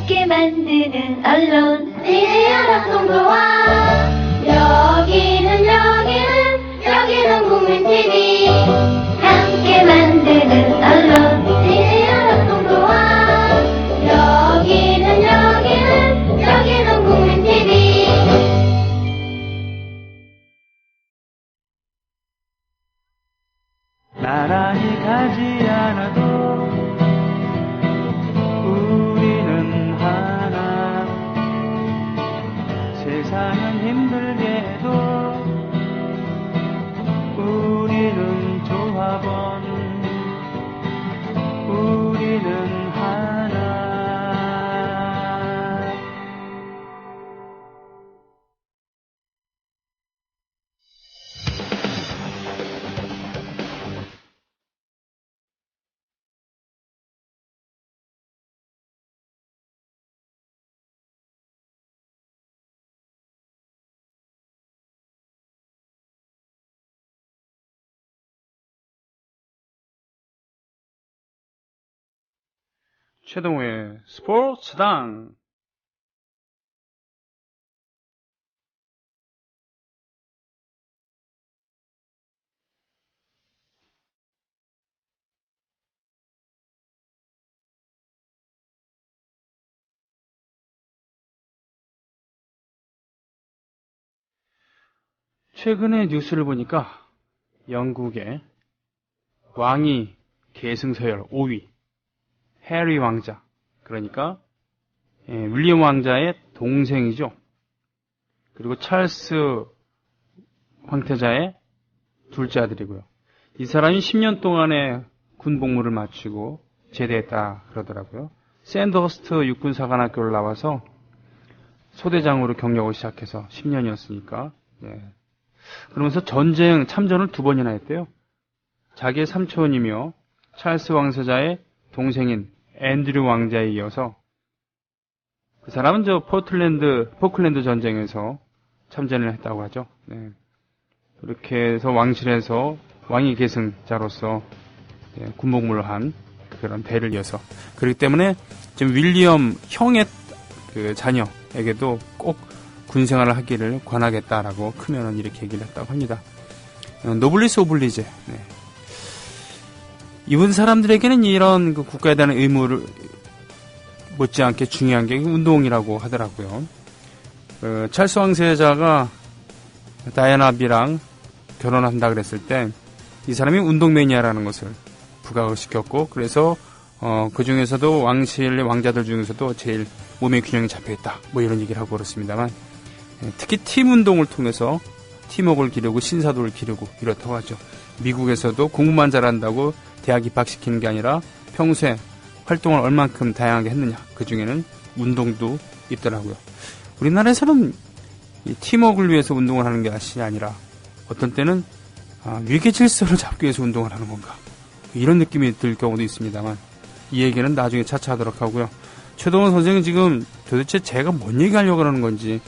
함께 만드는 언론 미디어 동동아 여기는 국민TV 함께 만드는 언론 미디어 동동아 여기는 국민TV. 나란히 가지 않아도 우리는 하나. 세상은 힘들게 해도 우리는 조합원. 우리는 하나. 최동호의 스포츠당. 최근에 뉴스를 보니까 영국의 왕위 계승서열 5위 해리 왕자, 그러니까 윌리엄 왕자의 동생이죠. 그리고 찰스 황태자의 둘째 아들이고요. 이 사람이 10년 동안의 군 복무를 마치고 제대했다 그러더라고요. 샌더스트 육군사관학교를 나와서 소대장으로 경력을 시작해서 10년이었으니까 그러면서 전쟁 참전을 2번이나 했대요. 자기의 삼촌이며 찰스 왕세자의 동생인 앤드류 왕자에 이어서 그 사람은 포클랜드 전쟁에서 참전을 했다고 하죠. 네. 그렇게 해서 왕실에서 왕위 계승자로서 군복무를 한 그런 대를 이어서, 그렇기 때문에 지금 윌리엄 형의 그 자녀에게도 꼭 군생활을 하기를 권하겠다라고 크면은 이렇게 얘기를 했다고 합니다. 노블리스 오블리제. 네. 이분 사람들에게는 이런 그 국가에 대한 의무를 못지않게 중요한 게 운동이라고 하더라고요. 찰스 왕세자가 다이애나비랑 결혼한다 그랬을 때 이 사람이 운동 매니아라는 것을 부각을 시켰고, 그래서 그 중에서도 왕실의 왕자들 중에서도 제일 몸의 균형이 잡혀있다, 뭐 이런 얘기를 하고 그렇습니다만, 특히 팀 운동을 통해서 팀워크를 기르고 신사도를 기르고 이렇다고 하죠. 미국에서도 공부만 잘한다고 대학 입학시키는 게 아니라 평소에 활동을 얼만큼 다양하게 했느냐, 그 중에는 운동도 있더라고요. 우리나라에서는 이 팀워크를 위해서 운동을 하는 것이 아니라 어떤 때는 위계 질서를 잡기 위해서 운동을 하는 건가, 이런 느낌이 들 경우도 있습니다만, 이 얘기는 나중에 차차 하도록 하고요. 최동원 선생은 지금 도대체 제가 뭔 얘기하려고 하는 건지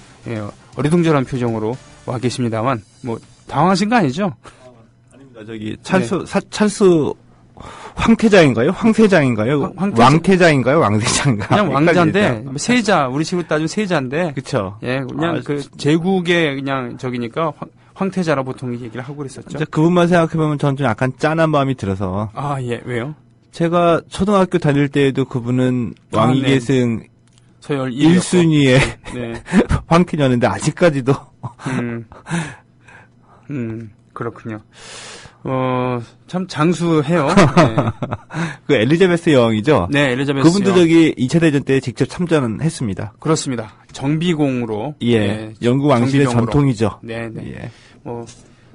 어리둥절한 표정으로 와 계십니다만, 뭐 당황하신 거 아니죠? 아닙니다. 저기 찰스 황태자인가요? 황세자인가요? 왕태자인가요? 왕세자인가요? 그냥 왕자인데, 세자, 우리 식으로 따지면 세자인데. 그쵸. 그냥 그 제국의 그냥 저기니까 황태자라 보통 얘기를 하고 그랬었죠. 그분만 생각해보면 전 좀 약간 짠한 마음이 들어서. 왜요? 제가 초등학교 다닐 때에도 그분은 왕위계승 서열 1순위의 황태자였는데 아직까지도. 그렇군요. 참 장수해요. 그 엘리자베스 여왕이죠? 네, 엘리자베스 그분도 여왕. 저기 2차 대전 때 직접 참전은 했습니다. 그렇습니다. 정비공으로. 영국 왕실의 전통이죠. 네.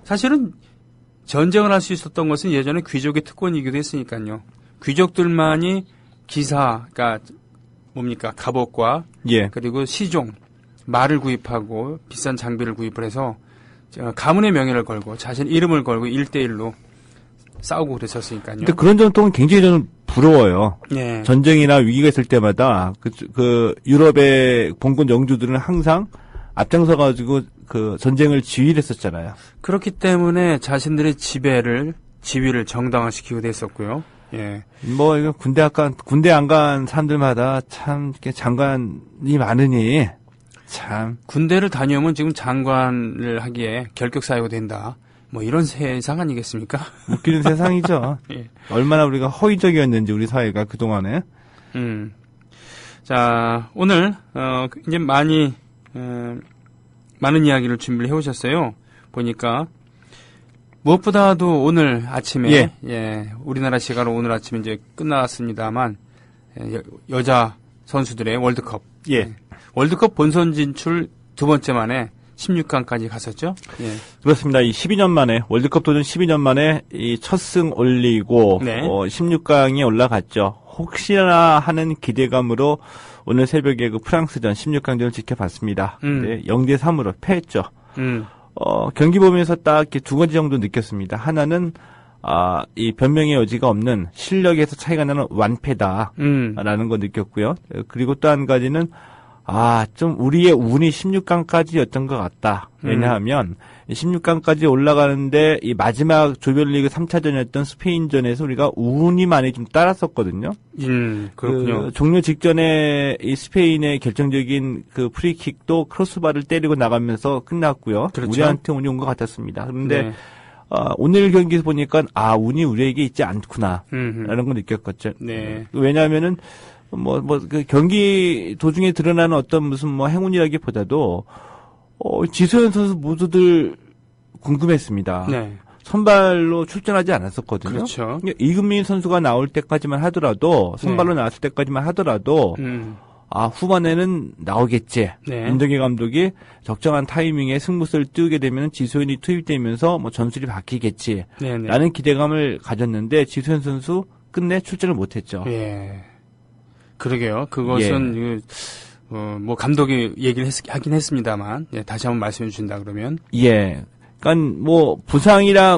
사실은 전쟁을 할 수 있었던 것은 예전에 귀족의 특권이기도 했으니까요. 귀족들만이 기사가 뭡니까? 갑옷과 그리고 시종, 말을 구입하고 비싼 장비를 구입을 해서 가문의 명예를 걸고 자신 이름을 걸고 1대1로 싸우고 그랬었으니까요. 근데 그런 전통은 굉장히 저는 부러워요. 전쟁이나 위기가 있을 때마다 그 유럽의 봉건 영주들은 항상 앞장서가지고 그 전쟁을 지휘를 했었잖아요. 그렇기 때문에 자신들의 지위를 정당화시키기도 했었고요. 예. 뭐 이거 군대 안 간 사람들마다 참 이렇게 장관이 많으니 참 군대를 다녀오면 지금 장관을 하기에 결격 사유가 된다. 뭐 이런 세상 아니겠습니까? 웃기는 세상이죠. 예. 얼마나 우리가 허위적이었는지 우리 사회가 그 동안에. 자, 오늘 이제 많은 이야기를 준비를 해오셨어요. 보니까 무엇보다도 오늘 아침에 우리나라 시간으로 오늘 아침에 이제 끝났습니다만 여자 선수들의 월드컵 월드컵 본선 진출 두 번째 만에 16강까지 갔었죠. 예. 그렇습니다. 이 12년 만에 월드컵 도전 12년 만에 이 첫 승 올리고 16강에 올라갔죠. 혹시나 하는 기대감으로 오늘 새벽에 그 프랑스전 16강전을 지켜봤습니다. 네, 0대3으로 패했죠. 경기 보면서 딱 이렇게 두 가지 정도 느꼈습니다. 하나는 이 변명의 여지가 없는 실력에서 차이가 나는 완패다라는 거 느꼈고요. 그리고 또 한 가지는 좀 우리의 운이 16강까지였던 것 같다. 왜냐하면 16강까지 올라가는데 이 마지막 조별리그 3차전이었던 스페인전에서 우리가 운이 많이 좀 따랐었거든요. 그렇군요. 그 종료 직전에 이 스페인의 결정적인 그 프리킥도 크로스바를 때리고 나가면서 끝났고요. 그렇죠. 우리한테 운이 온 것 같았습니다. 그런데 오늘 경기에서 보니까 운이 우리에게 있지 않구나라는 걸 느꼈겠죠. 네. 왜냐하면은 그 경기 도중에 드러나는 어떤 무슨 행운이라기보다도, 지소연 선수 모두들 궁금했습니다. 네. 선발로 출전하지 않았었거든요. 그렇죠. 이금민 선수가 나올 때까지만 하더라도, 선발로 나왔을 때까지만 하더라도, 후반에는 나오겠지. 윤정희 감독이 적정한 타이밍에 승부수를 띄우게 되면 지소연이 투입되면서 전술이 바뀌겠지. 라는 기대감을 가졌는데, 지소연 선수 끝내 출전을 못했죠. 예. 그러게요. 그것은 감독이 얘기를 하긴 했습니다만 다시 한번 말씀해 주신다 그러면 그러니까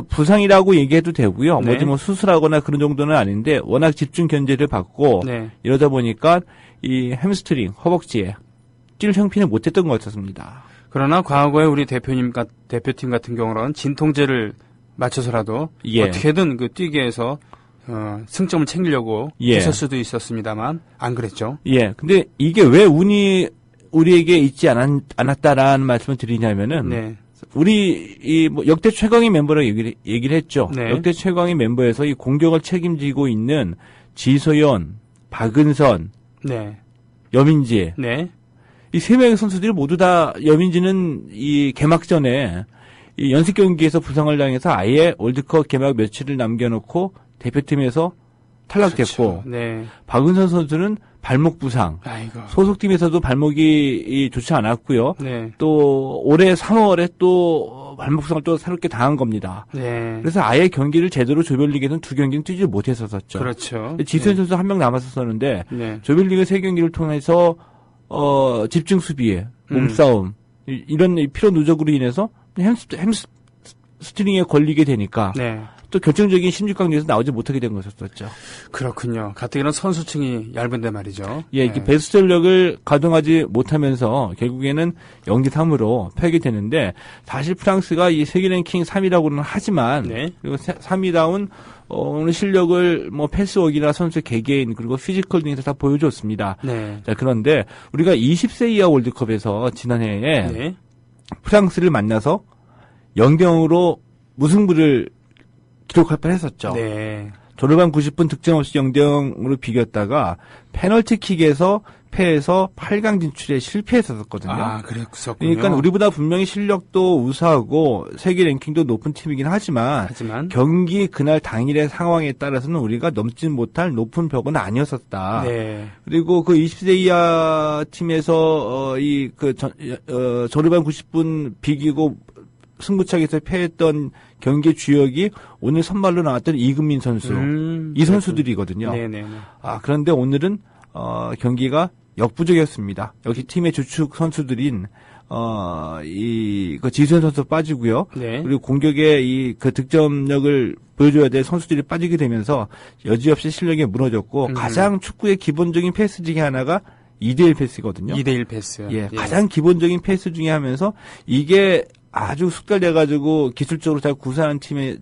부상이라고 얘기해도 되고요. 수술하거나 그런 정도는 아닌데 워낙 집중 견제를 받고 이러다 보니까 이 햄스트링 허벅지에 뛸 형편을 못했던 것 같았습니다. 그러나 과거에 우리 대표팀 같은 경우는 진통제를 맞춰서라도 어떻게든 그 뛰게 해서 승점을 챙기려고 했을 수도 있었습니다만 안 그랬죠. 근데 이게 왜 운이 우리에게 있지 않았다라는 말씀을 드리냐면은 우리 역대 최강의 멤버라고 얘기를 했죠. 역대 최강의 멤버에서 이 공격을 책임지고 있는 지소연, 박은선, 여민지 이 세 명의 선수들이 모두 다 여민지는 이 개막전에 이 연습 경기에서 부상을 당해서 아예 월드컵 개막 며칠을 남겨놓고 대표팀에서 탈락됐고, 박은선 선수는 발목 부상, 소속팀에서도 발목이 좋지 않았고요. 또 올해 3월에 또 발목 부상을 또 새롭게 당한 겁니다. 그래서 아예 경기를 제대로 조별리그에서는 2경기는 뛰지 못했었죠. 그렇죠. 지소연 선수 한 명 남았었는데 조별리그 3경기를 통해서 집중 수비에 몸싸움 이런 피로 누적으로 인해서 햄스트링에 걸리게 되니까. 또 결정적인 16강전에서 나오지 못하게 된 것이었죠. 그렇군요. 가뜩이나 선수층이 얇은데 말이죠. 이게 배수 전력을 가동하지 못하면서 결국에는 0대3으로 패하게 되는데 사실 프랑스가 이 세계 랭킹 3위라고는 하지만 그리고 3위다운 오늘 실력을 패스워크나 선수 개개인 그리고 피지컬 등에서 다 보여줬습니다. 자, 그런데 우리가 20세 이하 월드컵에서 지난해에 프랑스를 만나서 0대0으로 무승부를 기록할 뻔했었죠. 졸업한 90분 득점 없이 0대0으로 비겼다가 페널티킥에서 패해서 8강 진출에 실패했었거든요. 그랬었군요. 그러니까 우리보다 분명히 실력도 우수하고 세계 랭킹도 높은 팀이긴 하지만 경기 그날 당일의 상황에 따라서는 우리가 넘지 못할 높은 벽은 아니었었다. 그리고 그 20세 이하 팀에서 졸업한 90분 비기고 승부차기에서 패했던 경기 주역이 오늘 선발로 나왔던 이금민 선수, 이 선수들이거든요. 그런데 오늘은 경기가 역부족이었습니다. 역시 팀의 주축 선수들인 지소연 선수 빠지고요. 그리고 공격에 그 득점력을 보여줘야 될 선수들이 빠지게 되면서 여지없이 실력이 무너졌고 가장 축구의 기본적인 패스 중에 하나가 2대1 패스거든요. 2대1 패스. 가장 기본적인 패스 중에 하면서 이게 아주 숙달돼가지고 기술적으로 잘 구사한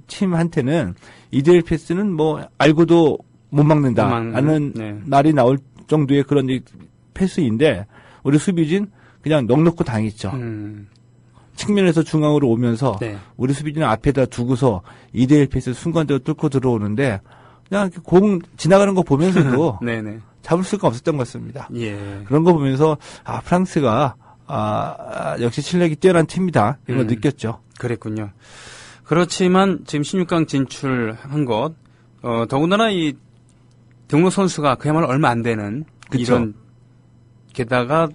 팀한테는 2대1 패스는 알고도 못 막는다라는 네. 말이 나올 정도의 그런 패스인데 우리 수비진 그냥 넉넉히 당했죠. 측면에서 중앙으로 오면서 네. 우리 수비진은 앞에다 두고서 2대1 패스 순간적으로 뚫고 들어오는데 그냥 공 지나가는 거 보면서도 네네. 잡을 수가 없었던 것 같습니다. 예. 그런 거 보면서 프랑스가 역시 실력이 뛰어난 팀이다 이런 걸 느꼈죠. 그랬군요. 그렇지만 지금 16강 진출한 것 더군다나 이 등록 선수가 그야말로 얼마 안 되는 그쵸. 이런 게다가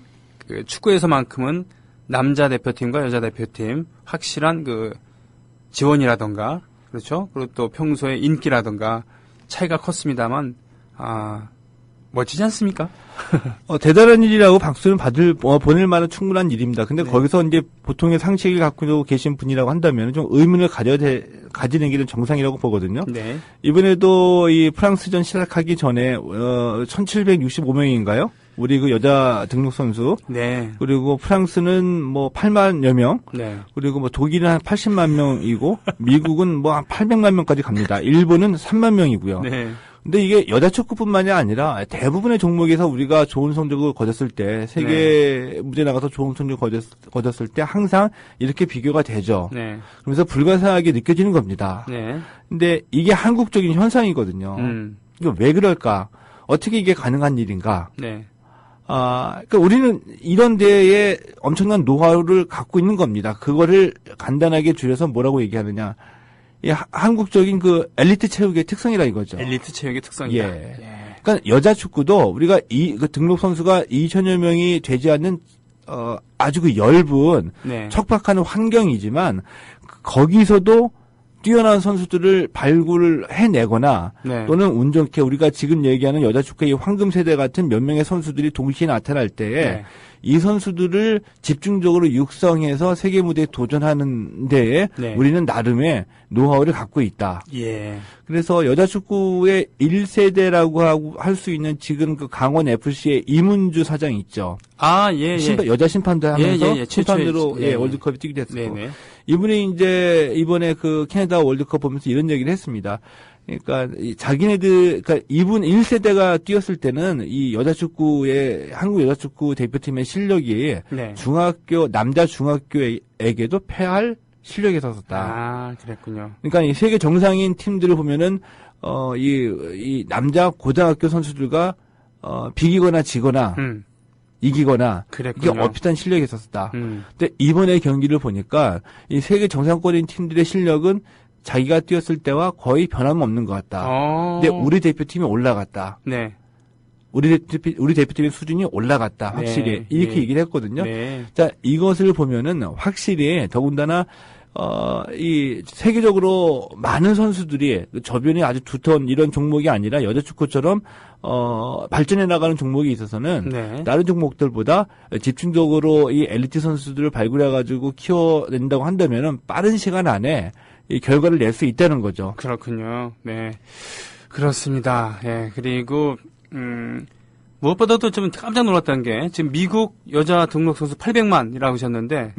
그 축구에서만큼은 남자 대표팀과 여자 대표팀 확실한 그 지원이라던가 그렇죠. 그리고 또 평소에 인기라던가 차이가 컸습니다만 멋지지 않습니까? 대단한 일이라고 박수는 보낼 만한 충분한 일입니다. 근데 거기서 이제 보통의 상식을 갖고 계신 분이라고 한다면 좀 의문을 가지는 게 정상이라고 보거든요. 네. 이번에도 이 프랑스전 시작하기 전에 1765명인가요? 우리 그 여자 등록 선수. 네. 그리고 프랑스는 뭐 8만여 명. 네. 그리고 뭐 독일은 한 80만 명이고 미국은 뭐 한 800만 명까지 갑니다. 일본은 3만 명이고요. 네. 근데 이게 여자 축구뿐만이 아니라 대부분의 종목에서 우리가 좋은 성적을 거뒀을 때 세계 무대에 나가서 좋은 성적을 거뒀을 때 항상 이렇게 비교가 되죠. 네. 그러면서 불가사하게 느껴지는 겁니다. 네. 근데 이게 한국적인 현상이거든요. 이거 왜 그럴까? 어떻게 이게 가능한 일인가? 네. 그러니까 우리는 이런 데에 엄청난 노하우를 갖고 있는 겁니다. 그거를 간단하게 줄여서 뭐라고 얘기하느냐? 한국적인 그 엘리트 체육의 특성이라 이거죠. 엘리트 체육의 특성이다. 예. 그러니까 여자 축구도 우리가 그 등록 선수가 2천여 명이 되지 않는 아주 그 엷은 네. 척박한 환경이지만 거기서도 뛰어난 선수들을 발굴을 해내거나 네. 또는 운 좋게 우리가 지금 얘기하는 여자 축구의 황금 세대 같은 몇 명의 선수들이 동시에 나타날 때에 이 선수들을 집중적으로 육성해서 세계 무대에 도전하는 데에 우리는 나름의 노하우를 갖고 있다. 예. 그래서 여자 축구의 1세대라고 할 수 있는 지금 그 강원 FC의 이문주 사장 있죠. 예. 여자 심판도 하면서 예. 심판으로 월드컵에 뛰기도 했었고. 이분이 이제 이번에 그 캐나다 월드컵 보면서 이런 얘기를 했습니다. 그러니까 그러니까 이분 1세대가 뛰었을 때는 이 여자 축구의 한국 여자 축구 대표팀의 실력이 남자 중학교에게도 패할 실력이 있었다. 그랬군요. 그러니까 이 세계 정상인 팀들을 보면은 이 남자 고등학교 선수들과 비기거나 지거나 이기거나 그랬군요. 이게 어필한 실력이 있었다. 근데 이번에 경기를 보니까 이 세계 정상권인 팀들의 실력은 자기가 뛰었을 때와 거의 변함없는 것 같다. 근데 우리 대표팀이 올라갔다. 네. 우리 대표팀의 수준이 올라갔다. 확실히 이렇게 얘기를 했거든요. 자, 이것을 보면은 확실히 더군다나 이 세계적으로 많은 선수들이 저변이 아주 두터운 이런 종목이 아니라 여자 축구처럼 발전해 나가는 종목에 있어서는 다른 종목들보다 집중적으로 이 엘리트 선수들을 발굴해 가지고 키워낸다고 한다면은 빠른 시간 안에 이 결과를 낼 수 있다는 거죠. 그렇군요. 네. 그렇습니다. 예. 그리고 무엇보다도 좀 깜짝 놀랐다는 게 지금 미국 여자 등록 선수 800만이라고 하셨는데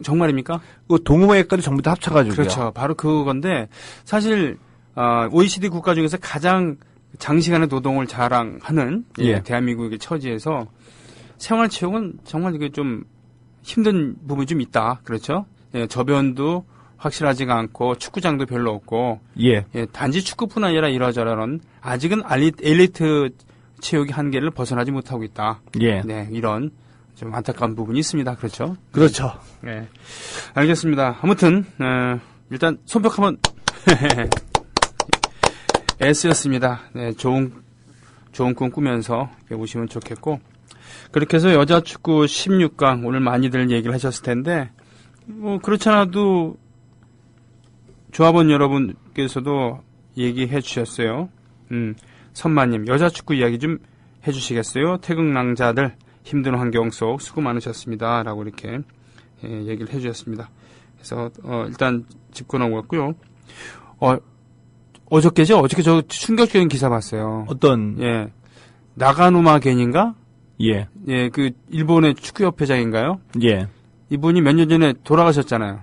정말입니까? 그 동호회까지 전부 다 합쳐가지고요. 그렇죠. 바로 그건데 사실 OECD 국가 중에서 가장 장시간의 노동을 자랑하는 대한민국의 처지에서 생활체육은 정말 이게 좀 힘든 부분이 좀 있다. 그렇죠? 저변도 확실하지가 않고 축구장도 별로 없고 단지 축구뿐 아니라 이러저러한 아직은 엘리트 체육의 한계를 벗어나지 못하고 있다. 네, 이런 좀 안타까운 부분이 있습니다. 그렇죠? 그렇죠. 네, 알겠습니다. 아무튼 일단 손뼉 한번 S였습니다. 네, 좋은 꿈 꾸면서 오시면 좋겠고 그렇게 해서 여자 축구 16강 오늘 많이들 얘기를 하셨을 텐데 뭐 그렇지 않아도 조합원 여러분께서도 얘기해 주셨어요. 선마님, 여자 축구 이야기 좀 해주시겠어요? 태극낭자들 힘든 환경 속 수고 많으셨습니다. 라고 이렇게 얘기를 해 주셨습니다. 그래서 일단 짚고 넘어갔고요. 어저께죠? 어저께 저 충격적인 기사 봤어요. 어떤? 나가노마 겐인가? 그 일본의 축구협회장인가요? 이분이 몇 년 전에 돌아가셨잖아요.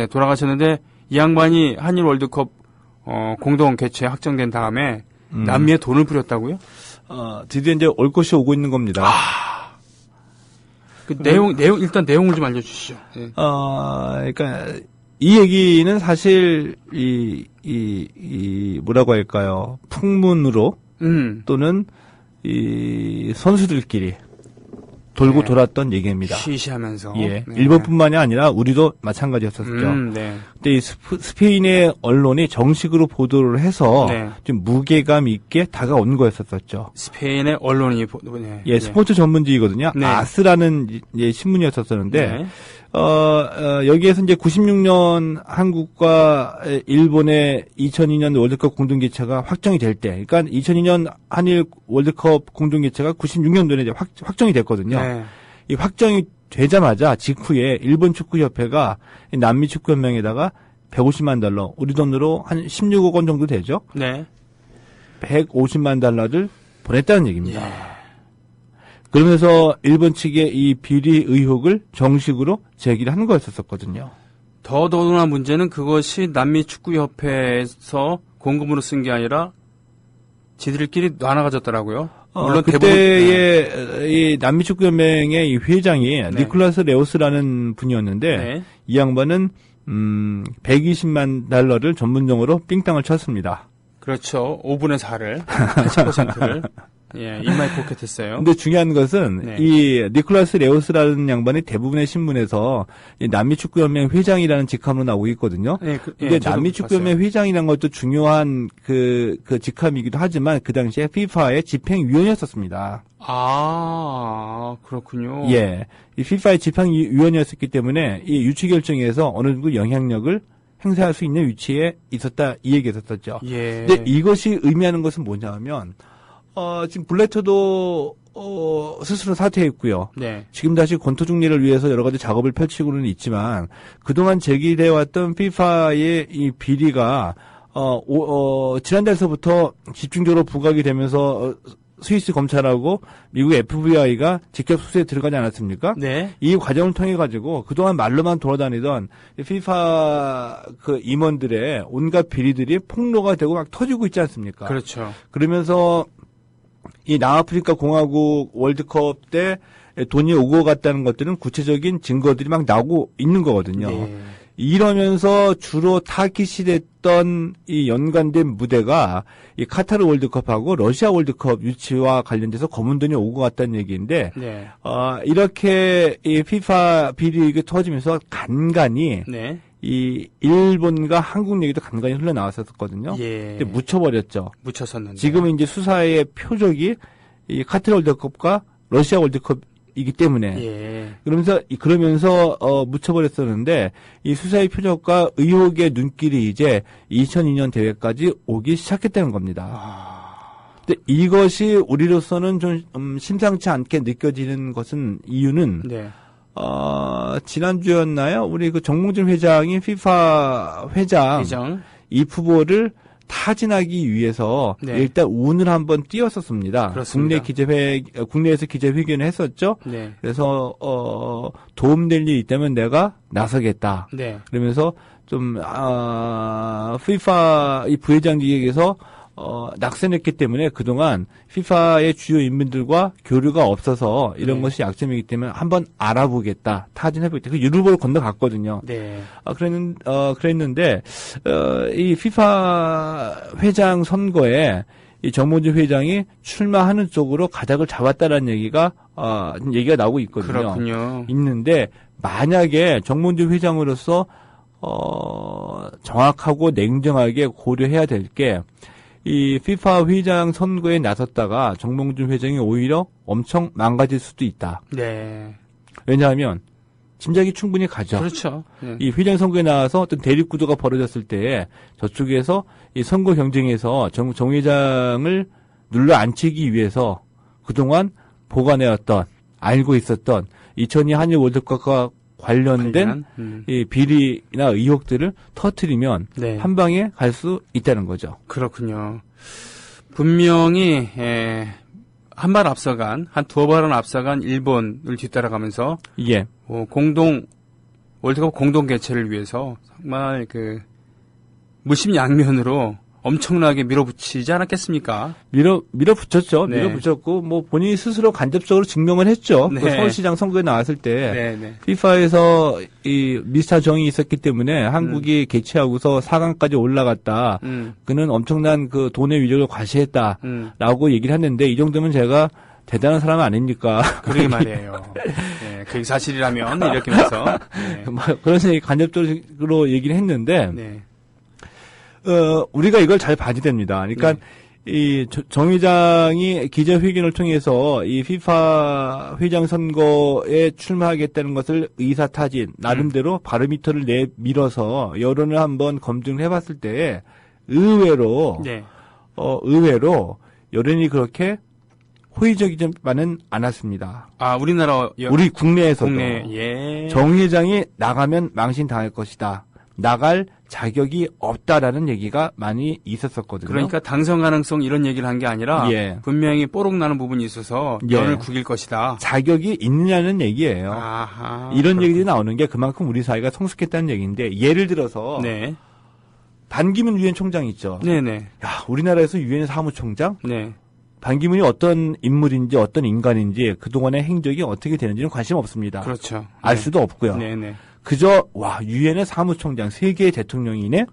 돌아가셨는데 이 양반이 한일 월드컵 공동 개최 확정된 다음에 남미에 돈을 뿌렸다고요? 드디어 이제 올 것이 오고 있는 겁니다. 그 일단 내용을 좀 알려주시죠. 네. 그러니까 이 얘기는 사실 뭐라고 할까요? 풍문으로 또는 이 선수들끼리 돌고 네. 돌았던 얘기입니다. 시시하면서. 예. 네. 일본뿐만이 아니라 우리도 마찬가지였었죠. 네. 근데 이 스페인의 언론이 정식으로 보도를 해서 네. 좀 무게감 있게 다가온 거였었죠. 스페인의 언론이 네. 예, 스포츠 전문지이거든요. 네. 아스라는 신문이었었는데 네. 여기에서 이제 96년 한국과 일본의 2002년 월드컵 공동개최가 확정이 될 때, 그러니까 2002년 한일 월드컵 공동개최가 96년도에 이제 확정이 됐거든요. 네. 이 확정이 되자마자 직후에 일본 축구협회가 남미 축구연맹에다가 150만 달러, 우리 돈으로 한 16억 원 정도 되죠. 네. 150만 달러를 보냈다는 얘기입니다. 예. 그러면서 일본 측의 이 비리 의혹을 정식으로 제기를 하는 거였었거든요. 더더구나 문제는 그것이 남미 축구협회에서 공금으로 쓴 게 아니라 지들끼리 나눠 가졌더라고요. 물론 그때의 대부분, 이 남미 축구연맹의 이 회장이 네. 니콜라스 레오스라는 분이었는데 네. 이 양반은 120만 달러를 전문용어로 삥땅을 쳤습니다. 그렇죠. 5분의 4를 10%를 예, 인마이 포켓했어요. 근데 중요한 것은 네. 이 니콜라스 레오스라는 양반이 대부분의 신문에서 이 남미 축구연맹 회장이라는 직함으로 나오고 있거든요. 예, 근데 남미 축구연맹 회장이라는 것도 중요한 그 직함이기도 하지만 그 당시에 FIFA의 집행위원이었었습니다. 아, 그렇군요. 예. 이 FIFA의 집행위원이었었기 때문에 이 유치 결정에서 어느 정도 영향력을 행사할 수 있는 위치에 있었다, 이 얘기였었죠. 예. 근데 이것이 의미하는 것은 뭐냐 하면, 지금 블래터도, 스스로 사퇴했고요. 네. 지금 다시 권투 중리를 위해서 여러 가지 작업을 펼치고는 있지만, 그동안 제기되어 왔던 FIFA의 이 비리가, 지난달서부터 집중적으로 부각이 되면서, 스위스 검찰하고 미국 FBI가 직접 수사에 들어가지 않았습니까? 네. 이 과정을 통해 가지고 그동안 말로만 돌아다니던 FIFA 그 임원들의 온갖 비리들이 폭로가 되고 막 터지고 있지 않습니까? 그렇죠. 그러면서 이 남아프리카 공화국 월드컵 때 돈이 오고 갔다는 것들은 구체적인 증거들이 막 나오고 있는 거거든요. 네. 이러면서 주로 타깃이 이 연관된 무대가 이 카타르 월드컵하고 러시아 월드컵 유치와 관련돼서 검은 돈이 오고 갔다는 얘기인데, 네. 이렇게 이 FIFA 비리가 터지면서 간간히 네. 이 일본과 한국 얘기도 간간히 흘러나왔었거든요. 예. 근데 묻혀버렸죠. 묻혔었는데. 지금은 이제 수사의 표적이 이 카타르 월드컵과 러시아 월드컵이기 때문에. 예. 그러면서 묻혀버렸었는데 이 수사의 표적과 의혹의 눈길이 이제 2002년 대회까지 오기 시작했다는 겁니다. 근데 이것이 우리로서는 좀 심상치 않게 느껴지는 것은 이유는 네. 지난주였나요? 우리 그 정몽준 회장이 FIFA 회장 이 후보를 타진하기 위해서 네. 일단 운을 한번 띄웠었습니다. 그렇습니다. 국내에서 기자회견을 했었죠. 네. 그래서 도움될 일이 있다면 내가 나서겠다. 네. 그러면서 좀 FIFA 이 부회장직에서 낙선했기 때문에 그동안 FIFA의 주요 인물들과 교류가 없어서 이런 네. 것이 약점이기 때문에 한번 알아보겠다. 타진해보겠다. 그 유럽으로 건너갔거든요. 네. 그랬는데, 이 FIFA 회장 선거에 이 정몽준 회장이 출마하는 쪽으로 가닥을 잡았다라는 얘기가 나오고 있거든요. 그렇군요. 있는데, 만약에 정몽준 회장으로서, 정확하고 냉정하게 고려해야 될 게, 이 FIFA 회장 선거에 나섰다가 정몽준 회장이 오히려 엄청 망가질 수도 있다. 네. 왜냐하면 짐작이 충분히 가죠. 그렇죠. 네. 이 회장 선거에 나와서 어떤 대립 구도가 벌어졌을 때 저쪽에서 이 선거 경쟁에서 정 회장을 눌러 앉히기 위해서 그동안 보관해왔던 알고 있었던 2002 한일 월드컵과 관련된 이 비리나 의혹들을 터뜨리면 네. 한 방에 갈 수 있다는 거죠. 그렇군요. 분명히 한 발 앞서간 한 두어 발은 앞서간 일본을 뒤따라가면서 예. 월드컵 공동 개최를 위해서 정말 그 무심양면으로 엄청나게 밀어붙이지 않았겠습니까? 밀어붙였죠. 네. 밀어붙였고, 뭐, 본인이 스스로 간접적으로 증명을 했죠. 네. 그 서울시장 선거에 나왔을 때, 네, 네. FIFA에서 이 미스터 정이 있었기 때문에 한국이 개최하고서 4강까지 올라갔다. 그는 엄청난 그 돈의 위력을 과시했다라고 얘기를 했는데, 이 정도면 제가 대단한 사람 아닙니까? 그러게 말이에요. 네, 그게 사실이라면, 이렇게 하면서. 네. 그런 식으로 간접적으로 얘기를 했는데, 네. 우리가 이걸 잘 봐야 됩니다. 그러니까, 이 정 회장이 기자회견을 통해서 이 FIFA 회장 선거에 출마하겠다는 것을 의사타진, 나름대로 바로미터를 내밀어서 여론을 한번 검증을 해봤을 때, 의외로 여론이 그렇게 호의적이지만은 않았습니다. 아, 우리 국내에서도. 예. 정 회장이 나가면 망신당할 것이다. 나갈 자격이 없다라는 얘기가 많이 있었었거든요. 그러니까 당선 가능성 이런 얘기를 한 게 아니라 분명히 뽀록 나는 부분이 있어서 연을 구길 것이다. 자격이 있느냐는 얘기예요. 아하, 이런 얘기들이 나오는 게 그만큼 우리 사회가 성숙했다는 얘기인데 예를 들어서 반기문 유엔 총장 있죠. 네네. 야, 우리나라에서 유엔 사무총장? 네. 반기문이 어떤 인물인지 어떤 인간인지 그동안의 행적이 어떻게 되는지는 관심 없습니다. 그렇죠. 알 수도 없고요. 네네. 그저 유엔의 사무총장, 세계의 대통령이네.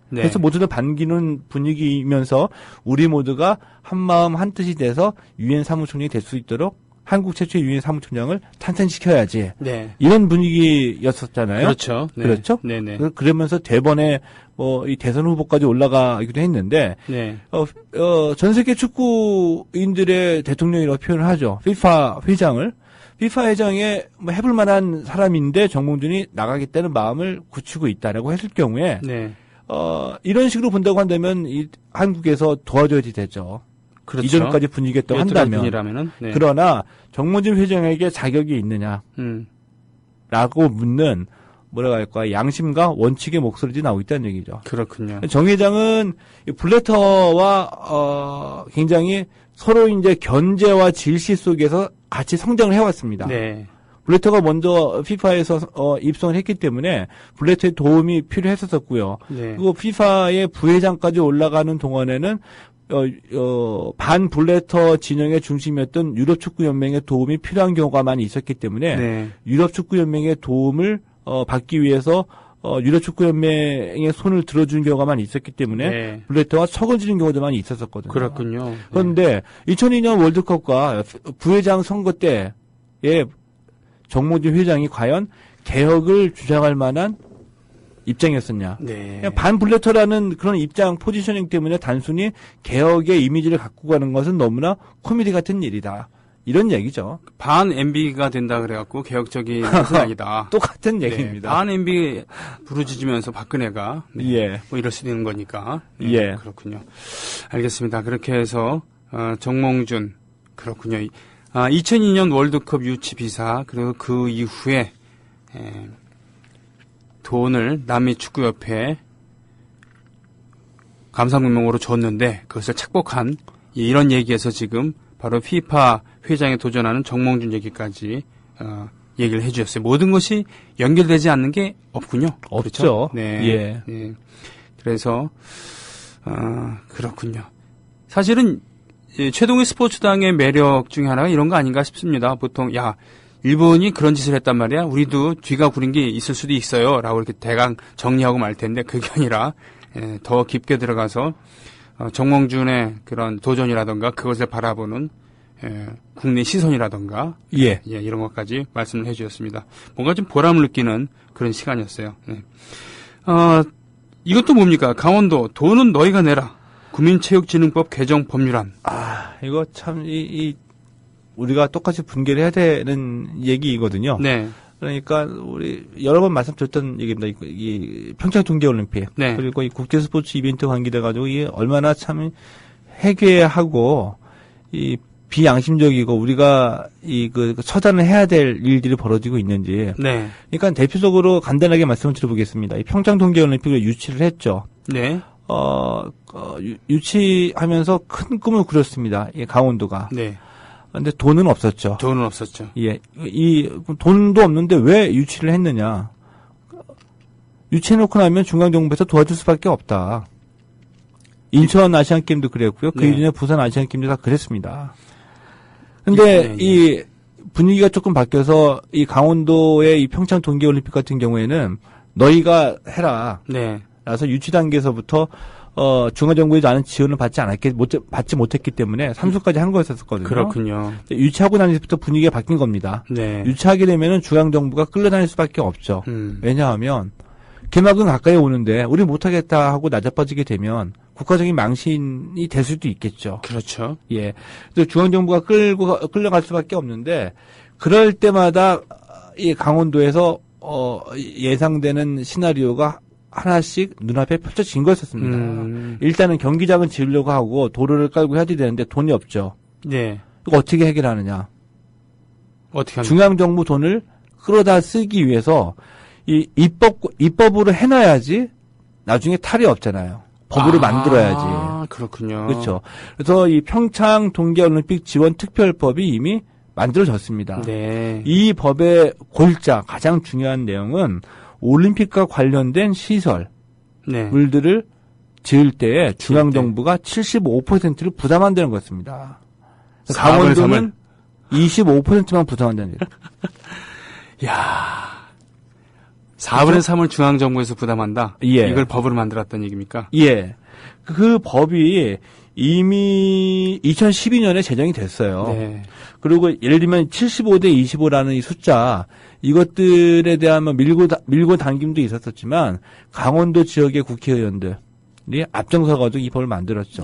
그래서 모두들 반기는 분위기이면서 우리 모두가 한 마음 한 뜻이 돼서 유엔 사무총장이 될 수 있도록 한국 최초의 유엔 사무총장을 탄생시켜야지. 네. 이런 분위기였었잖아요. 그렇죠. 네. 그렇죠. 네네. 그러면서 대번에 이 대선 후보까지 올라가기도 했는데, 전 세계 축구인들의 대통령이라고 표현을 하죠. FIFA 회장을. FIFA 회장에 해볼 만한 사람인데 정몽준이 나가겠다는 마음을 굳히고 있다라고 했을 경우에 이런 식으로 본다고 한다면 한국에서 도와줘야지 되죠. 그렇죠. 이전까지 분위기였다고 한다면. 그러나 정몽준 회장에게 자격이 있느냐 라고 묻는 뭐라고 할까 양심과 원칙의 목소리들이 나오고 있다는 얘기죠. 그렇군요. 정 회장은 블래터와 굉장히 서로 이제 견제와 질시 속에서 같이 성장을 해왔습니다. 네. 블래터가 먼저 피파에서 입성을 했기 때문에 블래터의 도움이 필요했었고요. 그리고 피파의 부회장까지 올라가는 동안에는 반 블래터 진영의 중심이었던 유럽 축구 연맹의 도움이 필요한 경우가 많이 있었기 때문에 유럽 축구 연맹의 도움을 받기 위해서 유럽 축구 연맹의 손을 들어주는 경우가 많이 있었기 때문에 블래터와 척을 지는 경우도 많이 있었었거든요. 그렇군요. 그런데 2002년 월드컵과 부회장 선거 때에 정몽준 회장이 과연 개혁을 주장할 만한 입장이었었냐. 반 블래터라는 그런 입장 포지셔닝 때문에 단순히 개혁의 이미지를 갖고 가는 것은 너무나 코미디 같은 일이다. 이런 얘기죠. 반 MB가 된다 그래갖고 개혁적인 것은 아니다. 똑같은 얘기입니다. 반 MB 부르짖으면서 박근혜가 뭐 이럴 수도 있는 거니까. 그렇군요. 알겠습니다. 그렇게 해서 정몽준 그렇군요. 2002년 월드컵 유치 비사 그리고 그 이후에 돈을 남미 축구협회에 감사명목으로 줬는데 그것을 착복한 이런 얘기에서 지금 바로 FIFA 회장에 도전하는 정몽준 얘기까지 얘기를 해주셨어요. 모든 것이 연결되지 않는 게 없군요. 없죠. 그렇죠? 그래서 그렇군요. 사실은 최동희 스포츠당의 매력 중에 하나가 이런 거 아닌가 싶습니다. 보통 일본이 그런 짓을 했단 말이야. 우리도 뒤가 구린 게 있을 수도 있어요. 라고 이렇게 대강 정리하고 말 텐데 그게 아니라 더 깊게 들어가서 정몽준의 그런 도전이라던가 그것을 바라보는 국내 시선이라던가 이런 것까지 말씀을 해주셨습니다. 뭔가 좀 보람을 느끼는 그런 시간이었어요. 이것도 뭡니까? 강원도 돈은 너희가 내라. 국민체육진흥법 개정 법률안. 이거 참 우리가 똑같이 분개를 해야 되는 얘기이거든요. 그러니까 우리 여러 번 말씀드렸던 얘기입니다. 이 평창 동계올림픽 그리고 이 국제 스포츠 이벤트 관계돼 가지고 이게 얼마나 참 해괴하고 이 비양심적이고 우리가 처단을 해야 될 일들이 벌어지고 있는지. 그러니까 대표적으로 간단하게 말씀을 드려보겠습니다. 이 평창 동계올림픽을 유치를 했죠. 유치하면서 큰 꿈을 꾸렸습니다. 이 강원도가. 근데 돈은 없었죠. 돈도 없는데 왜 유치를 했느냐. 유치해놓고 나면 중앙정부에서 도와줄 수밖에 없다. 인천 아시안게임도 그랬고요. 그 이전에 부산 아시안게임도 다 그랬습니다. 근데 이 분위기가 조금 바뀌어서 이 강원도의 이 평창 동계올림픽 같은 경우에는 너희가 해라. 그래서 유치 단계에서부터 중앙정부에서 나는 지원을 받지 못했기 때문에 삼수까지 한 거였었거든요. 그렇군요. 유치하고 나서부터 분위기가 바뀐 겁니다. 유치하게 되면은 중앙정부가 끌려다닐 수밖에 없죠. 왜냐하면 개막은 가까이 오는데 우리 못하겠다 하고 나자빠지게 되면 국가적인 망신이 될 수도 있겠죠. 그렇죠. 예. 그래서 중앙정부가 끌려갈 수밖에 없는데 그럴 때마다 이 강원도에서 예상되는 시나리오가 하나씩 눈앞에 펼쳐진 거였었습니다. 일단은 경기장은 지으려고 하고 도로를 깔고 해야 되는데 돈이 없죠. 네. 이거 어떻게 해결하느냐? 어떻게 합니까? 중앙정부 돈을 끌어다 쓰기 위해서 이 입법으로 해놔야지 나중에 탈이 없잖아요. 법으로 만들어야지. 그렇군요. 그렇죠. 그래서 이 평창 동계올림픽 지원 특별법이 이미 만들어졌습니다. 이 법의 골자 가장 중요한 내용은 올림픽과 관련된 시설, 물들을 지을 때에 중앙정부가 75%를 부담한다는 것입니다. 강원도는 25%만 부담한다는 얘기예요. 이야. 4분의 3을 중앙정부에서 부담한다? 이걸 법으로 만들었다는 얘기입니까? 예. 그 법이 이미 2012년에 제정이 됐어요. 그리고 예를 들면 75대 25라는 이 숫자, 이것들에 대한 밀고 당김도 있었지만 강원도 지역의 국회의원들이 앞장서가지고 이 법을 만들었죠.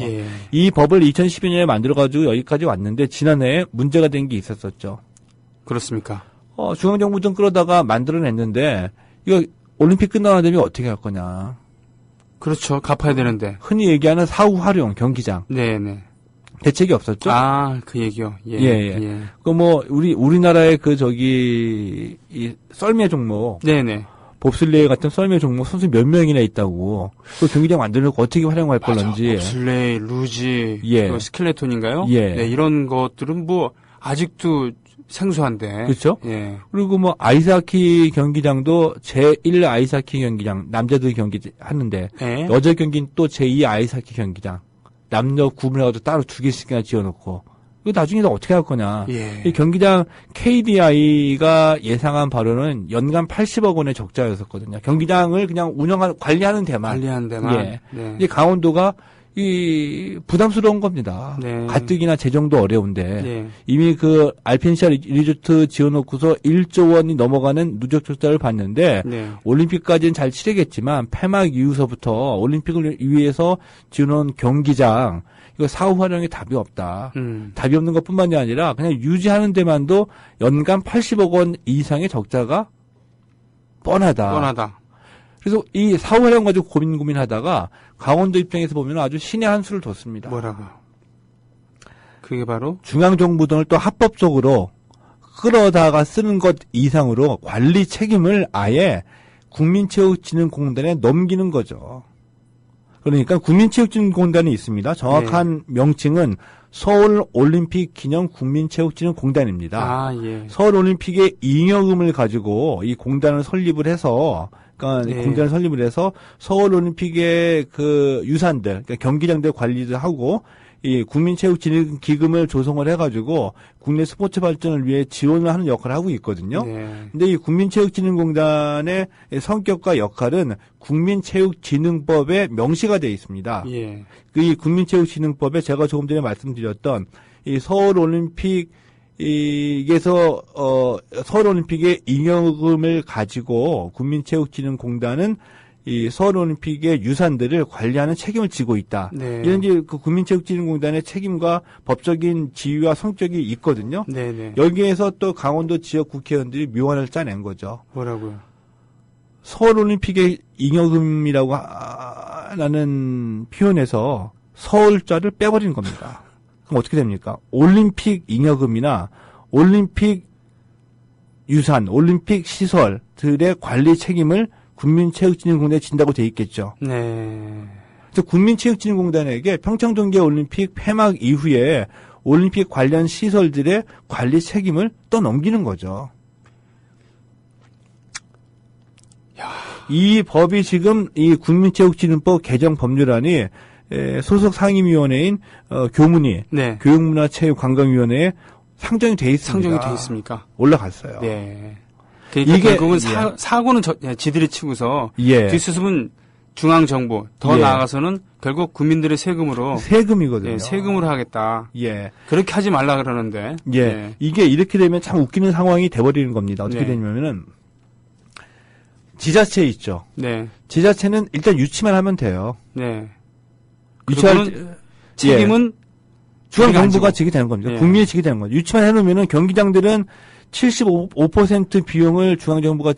이 법을 2012년에 만들어가지고 여기까지 왔는데 지난해에 문제가 된 게 있었었죠. 그렇습니까? 중앙정부 좀 끌어다가 만들어냈는데 이거 올림픽 끝나고 나면 어떻게 할 거냐. 그렇죠. 갚아야 되는데. 흔히 얘기하는 사후 활용 경기장. 대책이 없었죠? 그 얘기요. 우리나라의 이 썰매 종목. 봅슬레이 같은 썰매 종목 선수 몇 명이나 있다고. 그 경기장 만들려고 어떻게 활용할 걸런지. 봅슬레이, 루지, 스켈레톤인가요? 이런 것들은 아직도 생소한데. 그렇죠? 그리고 아이스하키 경기장도 제1 아이스하키 경기장, 남자들 경기 하는데, 여자 경기는 또 제2 아이스하키 경기장. 남녀 구분해가지고 따로 2개씩이나 지어놓고. 이거 나중에 어떻게 할 거냐. 이 경기장 KDI가 예상한 바로는 연간 80억 원의 적자였었거든요. 경기장을 그냥 관리하는 데만. 이 강원도가 부담스러운 겁니다. 가뜩이나 재정도 어려운데 이미 그 알펜시아 리조트 지어놓고서 1조 원이 넘어가는 누적 적자를 봤는데 올림픽까지는 잘 치르겠지만 폐막 이후서부터 올림픽을 위해서 지어놓은 경기장 이거 사후 활용에 답이 없다. 답이 없는 것뿐만이 아니라 그냥 유지하는 데만도 연간 80억 원 이상의 적자가 뻔하다. 그래서 이 사후 활용 가지고 고민하다가 강원도 입장에서 보면 아주 신의 한 수를 뒀습니다. 뭐라고요? 그게 바로? 중앙정부 돈을 또 합법적으로 끌어다가 쓰는 것 이상으로 관리 책임을 아예 국민체육진흥공단에 넘기는 거죠. 그러니까 국민체육진흥공단이 있습니다. 정확한 명칭은 서울올림픽 기념 국민체육진흥공단입니다. 서울올림픽의 잉여금을 가지고 이 공단을 설립을 해서 공단을 설립을 해서 서울올림픽의 그 유산들, 그러니까 경기장들 관리도 하고 이 국민체육진흥기금을 조성을 해가지고 국내 스포츠 발전을 위해 지원을 하는 역할을 하고 있거든요. 근데 이 국민체육진흥공단의 성격과 역할은 국민체육진흥법에 명시가 되어 있습니다. 이 국민체육진흥법에 제가 조금 전에 말씀드렸던 이 서울올림픽 서울올림픽의 잉여금을 가지고 국민체육진흥공단은 이 서울올림픽의 유산들을 관리하는 책임을 지고 있다. 이런 이제 그 국민체육진흥공단의 책임과 법적인 지위와 성격이 있거든요. 여기에서 또 강원도 지역 국회의원들이 묘안을 짜낸 거죠. 뭐라고요? 서울올림픽의 잉여금이라고 하는 표현에서 서울자를 빼버린 겁니다. 그럼 어떻게 됩니까? 올림픽 잉여금이나 올림픽 유산, 올림픽 시설들의 관리 책임을 국민체육진흥공단에 진다고 돼 있겠죠. 그래서 국민체육진흥공단에게 평창동계올림픽 폐막 이후에 올림픽 관련 시설들의 관리 책임을 떠넘기는 거죠. 이 법이 지금 이 국민체육진흥법 개정 법률안이 소속 상임위원회인 교문위, 네. 교육문화체육관광위원회에 상정이 돼 있습니다. 상정이 돼 있습니까? 올라갔어요. 네. 그러니까 이게 결국은 사고는 지들이 치고서 뒷수습은 중앙정부, 더 나아가서는 결국 국민들의 세금이거든요. 세금으로 하겠다. 그렇게 하지 말라 그러는데. 이게 이렇게 되면 참 웃기는 상황이 돼버리는 겁니다. 어떻게 되냐면은 지자체 있죠. 지자체는 일단 유치만 하면 돼요. 유치할 책임은 중앙정부가 지게 되는 겁니다. 국민이 지게 되는 거죠. 유치만 해놓으면은 경기장들은 75% 비용을 중앙정부가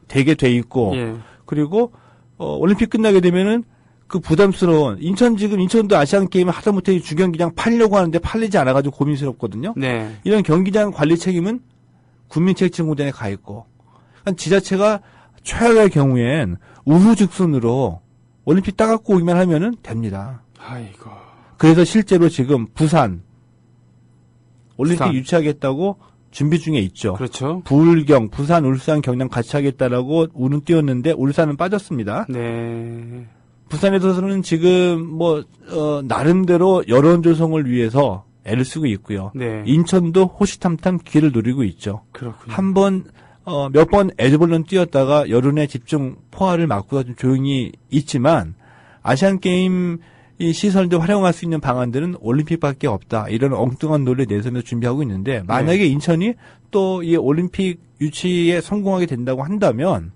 되게 돼 있고, 그리고 올림픽 끝나게 되면은 그 부담스러운 인천도 아시안 게임 하다못해 주경기장 팔려고 하는데 팔리지 않아가지고 고민스럽거든요. 이런 경기장 관리 책임은 국민체육진흥공단에 가 있고, 그러니까 지자체가 최악의 경우엔 우후죽순으로 올림픽 따갖고 오기만 하면은 됩니다. 아이고. 그래서 실제로 지금 부산 올림픽 유치하겠다고 준비 중에 있죠. 그렇죠. 부울경, 부산, 울산, 경남 같이 하겠다라고 우는 띄웠는데 울산은 빠졌습니다. 부산에서는 지금 나름대로 여론 조성을 위해서 애를 쓰고 있고요. 인천도 호시탐탐 기회를 노리고 있죠. 그렇군요. 몇 번 애들벌룬 뛰었다가 여론의 집중 포화를 막고 좀 조용히 있지만 아시안 게임 이 시설도 활용할 수 있는 방안들은 올림픽밖에 없다. 이런 엉뚱한 논리 내세우면서 준비하고 있는데 만약에 인천이 또 이 올림픽 유치에 성공하게 된다고 한다면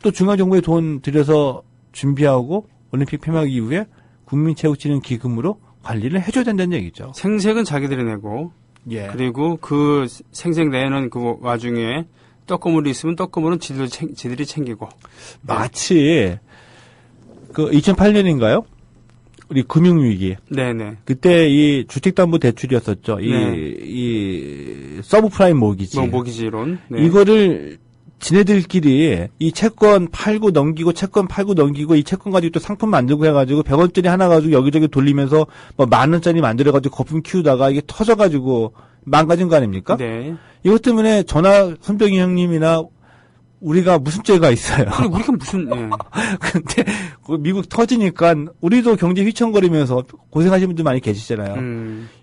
또 중앙정부에 돈 들여서 준비하고 올림픽 폐막 이후에 국민체육진흥기금으로 관리를 해줘야 된다는 얘기죠. 생색은 자기들이 내고 그리고 그 생색 내는 그 와중에 떡고물이 있으면 떡고물은 지들이 챙기고 마치 그 2008년인가요? 우리 금융위기. 그때 이 주택담보대출이었었죠. 이 서브프라임 모기지. 모기지론. 이거를 지네들끼리 이 채권 팔고 넘기고 이 채권 가지고 또 상품 만들고 해가지고 100원짜리 하나 가지고 여기저기 돌리면서 뭐 10,000원짜리 만들어가지고 거품 키우다가 이게 터져가지고 망가진 거 아닙니까? 이것 때문에 손병희 형님이나 우리가 무슨 죄가 있어요. 우리가 무슨, 근데, 미국 터지니까, 우리도 경제 휘청거리면서 고생하시는 분들 많이 계시잖아요.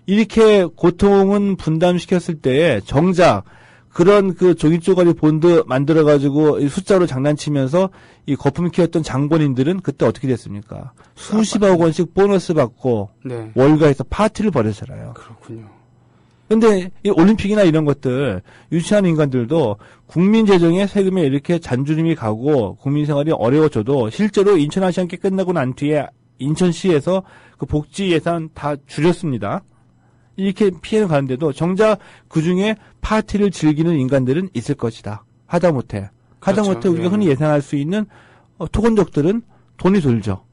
이렇게 고통은 분담시켰을 때, 정작, 그런 그 종이쪼가리 본드 만들어가지고, 숫자로 장난치면서, 이 거품 키웠던 장본인들은 그때 어떻게 됐습니까? 수십억 원씩 보너스 받고, 월가에서 파티를 벌였잖아요. 그렇군요. 근데 이 올림픽이나 이런 것들 유치하는 인간들도 국민 재정에 세금에 이렇게 잔주름이 가고 국민 생활이 어려워져도 실제로 인천 아시안게임 끝나고 난 뒤에 인천시에서 그 복지 예산 다 줄였습니다. 이렇게 피해를 가는데도 정작 그중에 파티를 즐기는 인간들은 있을 것이다. 하다못해 우리가 흔히 예상할 수 있는 토건족들은 돈이 돌죠.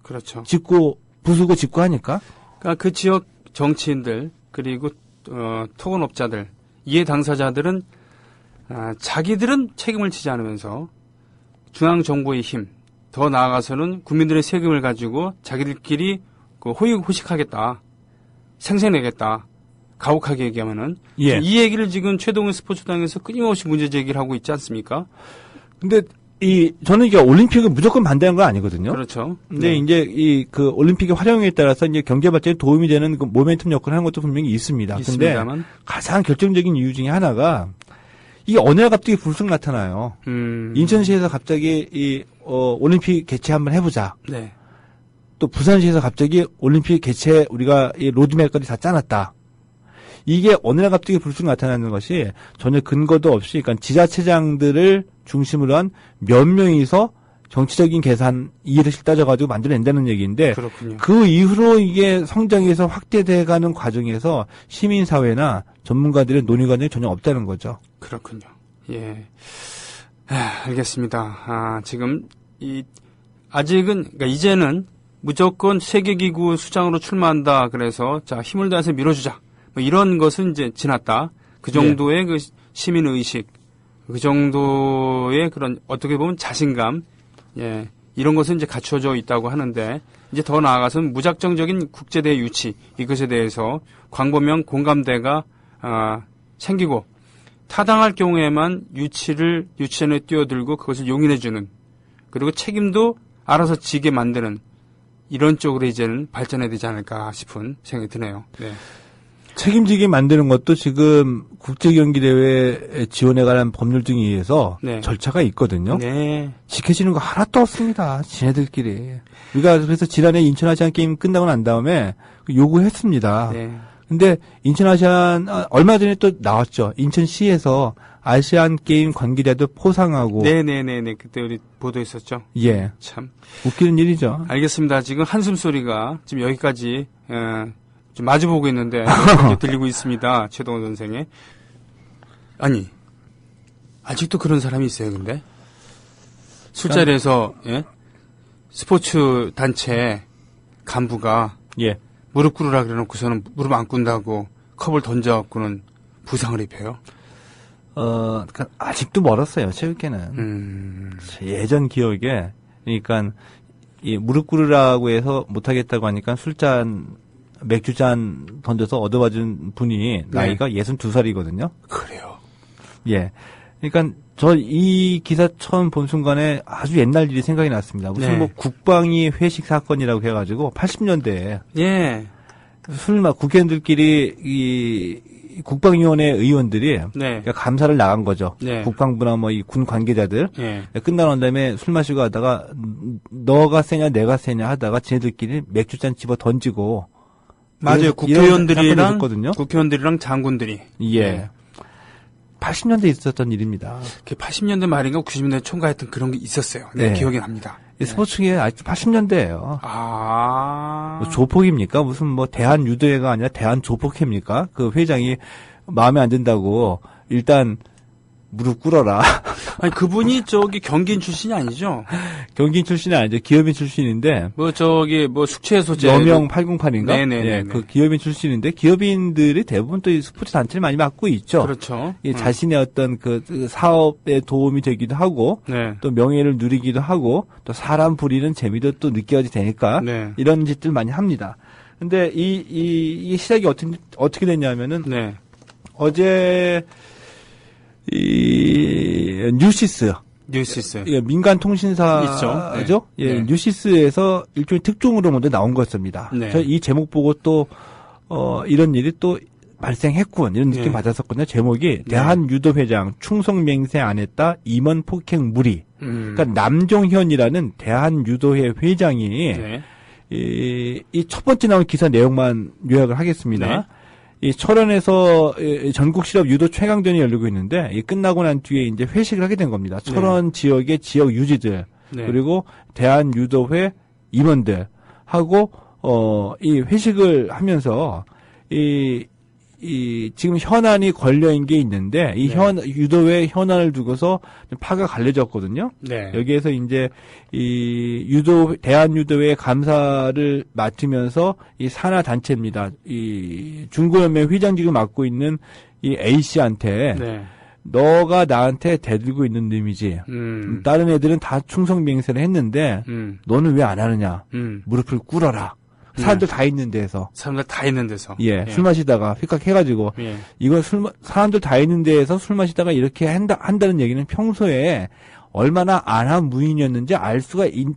부수고 짓고 하니까. 그러니까 그 지역 정치인들 그리고 토건업자들, 이해 당사자들은 자기들은 책임을 지지 않으면서 중앙정부의 힘, 더 나아가서는 국민들의 세금을 가지고 자기들끼리 그 호식하겠다, 생색내겠다, 가혹하게 얘기하면은 이 얘기를 지금 최동훈 스포츠당에서 끊임없이 문제 제기를 하고 있지 않습니까? 근데 저는 이게 올림픽을 무조건 반대하는 건 아니거든요. 근데 이제 그 올림픽의 활용에 따라서 이제 경제 발전에 도움이 되는 그 모멘텀 역할을 하는 것도 분명히 있습니다. 근데 가장 결정적인 이유 중에 하나가 이게 어느 날 갑자기 불쑥 나타나요. 인천시에서 갑자기 올림픽 개최 한번 해보자. 또 부산시에서 갑자기 올림픽 개최 우리가 이 로드맵까지 다 짜놨다. 이게 어느 날 갑자기 불쑥 나타나는 것이 전혀 근거도 없이, 그러니까 지자체장들을 중심으로 한 몇 명이서 정치적인 계산 이해를 따져가지고 만들어낸다는 얘기인데, 그 이후로 이게 성장해서 확대돼가는 과정에서 시민사회나 전문가들의 논의 과정이 전혀 없다는 거죠. 그렇군요. 알겠습니다. 지금 아직은, 그러니까 이제는 무조건 세계기구 수장으로 출마한다. 그래서 자 힘을 다해서 밀어주자. 뭐 이런 것은 이제 지났다. 그 정도의 그 시민 의식, 그 정도의 그런 어떻게 보면 자신감, 이런 것은 이제 갖춰져 있다고 하는데 이제 더 나아가서는 무작정적인 국제대회 유치 이것에 대해서 광범위한 공감대가 생기고 타당할 경우에만 유치전에 뛰어들고 그것을 용인해주는, 그리고 책임도 알아서 지게 만드는 이런 쪽으로 이제는 발전해야 되지 않을까 싶은 생각이 드네요. 네. 책임지게 만드는 것도 지금 국제경기대회 지원에 관한 법률 등에 의해서 네. 절차가 있거든요. 네. 지켜지는 거 하나도 없습니다. 지네들끼리. 우리가 그래서 지난해 인천아시안게임 끝나고 난 다음에 요구했습니다. 네. 근데 인천아시안 얼마 전에 또 나왔죠. 인천시에서 아시안게임 관계자들 포상하고. 네네네네. 그때 우리 보도했었죠. 예. 참. 웃기는 일이죠. 알겠습니다. 지금 한숨 소리가 지금 여기까지, 좀 마주보고 있는데, 들리고 있습니다. 최동원 선생의. 아니, 아직도 그런 사람이 있어요, 근데? 술자리에서, 예? 스포츠 단체 간부가. 예. 무릎 꿇으라 그래 놓고서는 무릎 안 꿇는다고 컵을 던져갖고는 부상을 입혀요. 그러니까 아직도 멀었어요, 체육계는. 예전 기억에, 그러니까, 이 무릎 꿇으라고 해서 못하겠다고 하니까 맥주잔 던져서 얻어맞은 분이 나이가 62살이거든요. 그래요. 예. 그러니까 저 이 기사 처음 본 순간에 아주 옛날 일이 생각이 났습니다. 무슨 뭐 국방위 회식 사건이라고 해가지고 80년대에 예. 국회의원들끼리 이 국방위원회 의원들이 그러니까 감사를 나간 거죠. 국방부나 뭐 이 군 관계자들 끝나고 난 다음에 술 마시고 하다가 너가 세냐 내가 세냐 하다가 지네들끼리 맥주잔 집어 던지고 맞아요. 국회의원들이랑 장군들이. 예. 80년대에 있었던 일입니다. 그 80년대 말인가 90년대 총괄했던 그런 게 있었어요. 네, 기억이 납니다. 스포츠계 아직도 80년대예요. 아. 조폭입니까? 무슨 뭐 대한유도회가 아니라 대한조폭회입니까? 그 회장이 마음에 안 든다고 일단 무릎 꿇어라. 아니 그분이 저기 경기인 출신이 아니죠? 경기인 출신이 아니죠. 기업인 출신인데. 뭐 숙취해소제. 여명 808인가? 네네. 예, 그 기업인 출신인데 기업인들이 대부분 또 이 스포츠 단체를 많이 맡고 있죠. 그렇죠. 자신의 어떤 그 사업에 도움이 되기도 하고, 또 명예를 누리기도 하고, 또 사람 부리는 재미도 또 느껴지 되니까 이런 짓들 많이 합니다. 근데 이 시작이 어떻게 됐냐면은 어제 이 뉴시스 예, 민간 통신사죠. 있죠. 예, 뉴시스에서 일종의 특종으로 먼저 나온 것입니다. 저 이 제목 보고 또 이런 일이 또 발생했군 이런 느낌 받았었거든요. 제목이 대한유도회장 충성맹세 안 했다 임원 폭행 무리. 그러니까 남종현이라는 대한유도회 회장이 이 첫 번째 나온 기사 내용만 요약을 하겠습니다. 이 철원에서 전국 실업 유도 최강전이 열리고 있는데 이 끝나고 난 뒤에 이제 회식을 하게 된 겁니다. 철원 지역의 지역 유지들 그리고 대한유도회 임원들 하고 이 회식을 하면서 이 지금 현안이 걸려있는 게 있는데 이 유도회 현안을 두고서 파가 갈려졌거든요. 여기에서 이제 이 대한유도회 감사를 맡으면서 이 산하 단체입니다. 이 중고연맹 회장직을 맡고 있는 이 A 씨한테 너가 나한테 대들고 있는 놈이지. 다른 애들은 다 충성맹세를 했는데 너는 왜 안 하느냐. 무릎을 ቁ러라. 사람들 다 있는 데에서. 예, 술 마시다가 휘깍 해가지고. 이건 사람들 다 있는 데에서 술 마시다가 이렇게 한다는 얘기는 평소에 얼마나 안한 무인이었는지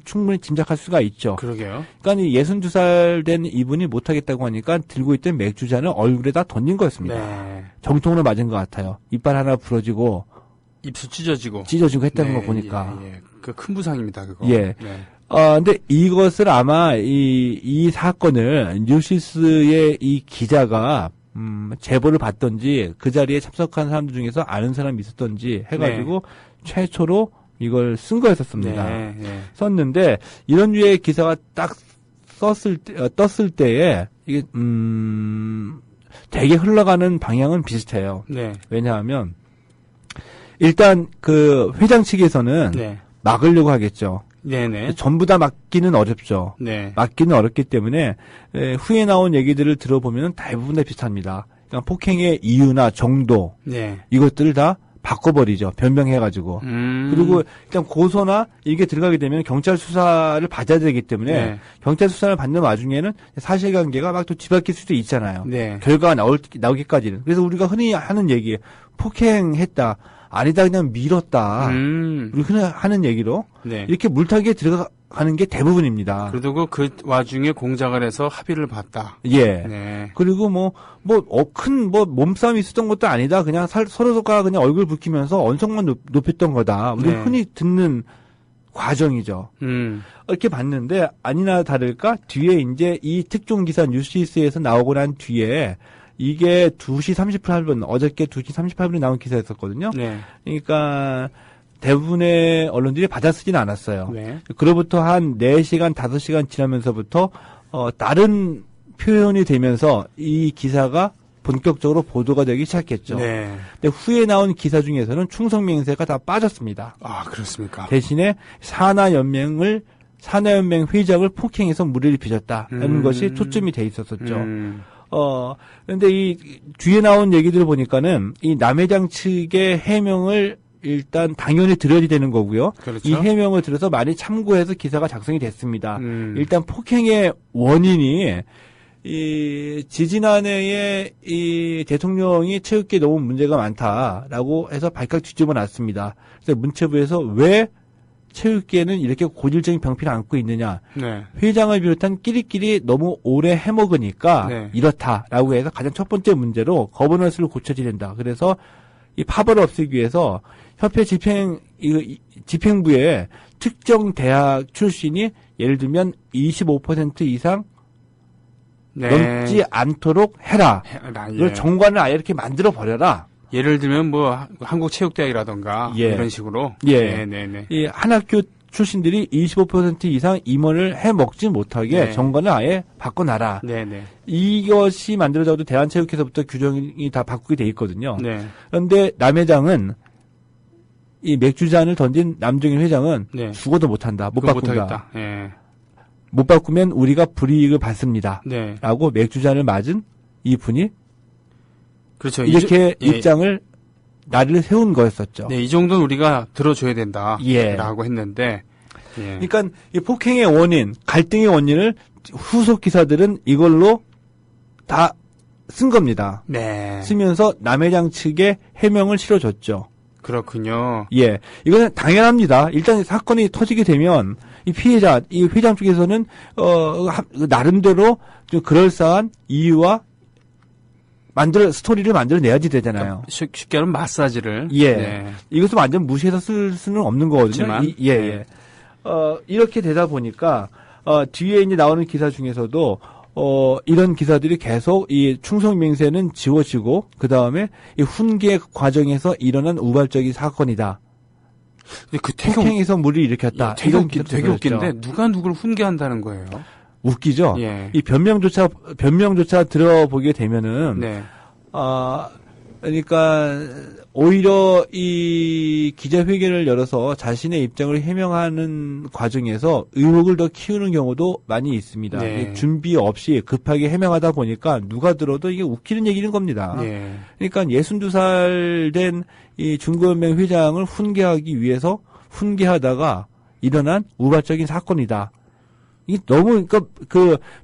충분히 짐작할 수가 있죠. 그러게요. 그러니까 62살 된 이분이 못하겠다고 하니까 들고 있던 맥주잔을 얼굴에다 던진 거였습니다. 정통으로 맞은 것 같아요. 이빨 하나 부러지고. 입술 찢어지고 했다는 거 보니까. 그 큰 부상입니다, 그거. 근데 이것을 아마 이 사건을 뉴시스의 이 기자가 제보를 받던지 그 자리에 참석한 사람들 중에서 아는 사람이 있었던지 해가지고 최초로 이걸 쓴 거였었습니다. 썼는데 이런 류의 기사가 딱 떴을 때에 이게 되게 흘러가는 방향은 비슷해요. 왜냐하면 일단 그 회장 측에서는 막으려고 하겠죠. 전부 다 막기는 어렵죠. 막기는 어렵기 때문에 후에 나온 얘기들을 들어보면 대부분 다 비슷합니다. 그러니까 폭행의 이유나 정도 이것들을 다 바꿔버리죠. 변명해가지고. 그리고 일단 고소나 이게 들어가게 되면 경찰 수사를 받아야 되기 때문에 경찰 수사를 받는 와중에는 사실관계가 막 또 뒤바뀔 수도 있잖아요. 결과가 나오기까지는. 그래서 우리가 흔히 하는 얘기 폭행했다. 아니다 그냥 밀었다. 우리 흔히 하는 얘기로 이렇게 물타기에 하는 게 대부분입니다. 그래도 그 와중에 공작을 해서 합의를 봤다. 예. 네. 그리고 큰 몸싸움이 있었던 것도 아니다. 그냥 서로가 그냥 얼굴 붉히면서 언성만 높였던 거다. 우리 네. 흔히 듣는 과정이죠. 이렇게 봤는데 아니나 다를까 뒤에 이제 이 특종 기사 뉴시스에서 나오고 난 뒤에 이게 2시 38분 어저께 2시 38분에 나온 기사였었거든요. 네. 그러니까 대부분의 언론들이 받아쓰지는 않았어요. 네. 그로부터 한 4시간, 5시간 지나면서부터 다른 표현이 되면서 이 기사가 본격적으로 보도가 되기 시작했죠. 네. 근데 후에 나온 기사 중에서는 충성맹세가 다 빠졌습니다. 아, 그렇습니다. 대신에 산하연맹 회장을 폭행해서 무리를 빚었다는 것이 초점이 돼 있었었죠. 근데 이 뒤에 나온 얘기들을 보니까는 이 남회장 측의 해명을 일단 당연히 들어야 되는 거고요. 그렇죠. 이 해명을 들어서 많이 참고해서 기사가 작성이 됐습니다. 일단 폭행의 원인이 이 지지난해에 이 대통령이 체육계에 너무 문제가 많다라고 해서 발칵 뒤집어 놨습니다. 그래서 문체부에서 왜 체육계는 이렇게 고질적인 병폐를 안고 있느냐. 네. 회장을 비롯한 끼리끼리 너무 오래 해먹으니까 네. 이렇다라고 해서 가장 첫 번째 문제로 거버넌스를 고쳐야 된다. 그래서 이 파벌을 없애기 위해서 협회 집행부에 특정 대학 출신이 예를 들면 25% 이상 네. 넘지 않도록 해라. 예. 정관을 아예 이렇게 만들어 버려라. 예를 들면 한국체육대학이라던가 예. 이런 식으로. 예. 네. 이 한 학교 출신들이 25% 이상 임원을 해 먹지 못하게 네. 정관을 아예 바꿔놔라. 네네. 이것이 만들어져도 대한체육회에서부터 규정이 다 바꾸게 돼 있거든요. 네. 그런데 남 회장은 이 맥주잔을 던진 남정인 회장은 네. 죽어도 못한다. 못 바꾼다. 못하겠다. 예. 못 바꾸면 우리가 불이익을 받습니다. 네. 라고 맥주잔을 맞은 이 분이 그렇죠. 이렇게 입장을 나를 세운 거였었죠. 네, 이 정도는 우리가 들어줘야 된다. 예. 라고 했는데. 예. 그러니까 이 폭행의 원인, 갈등의 원인을 후속 기사들은 이걸로 다 쓴 겁니다. 네. 쓰면서 남 회장 측에 해명을 실어줬죠. 그렇군요. 예. 이거는 당연합니다. 일단 사건이 터지게 되면 이 피해자, 이 회장 쪽에서는 나름대로 좀 그럴싸한 이유와 스토리를 만들어내야지 되잖아요. 그러니까 쉽게 말하면 마사지를. 예. 네. 이것을 완전 무시해서 쓸 수는 없는 거거든요. 그렇지만, 예. 네. 이렇게 되다 보니까, 뒤에 이제 나오는 기사 중에서도, 이런 기사들이 계속 이 충성맹세는 지워지고, 그 다음에 이 훈계 과정에서 일어난 우발적인 사건이다. 근데 폭행에서 무리를 일으켰다. 되게 웃긴데, 누가 누구를 훈계한다는 거예요? 웃기죠? 예. 이 변명조차 들어보게 되면은, 네. 그러니까, 오히려 이 기자회견을 열어서 자신의 입장을 해명하는 과정에서 의혹을 더 키우는 경우도 많이 있습니다. 네. 준비 없이 급하게 해명하다 보니까 누가 들어도 이게 웃기는 얘기인 겁니다. 네. 그러니까 62살 된 이 중고연맹 회장을 훈계하기 위해서 훈계하다가 일어난 우발적인 사건이다. 이게 너무,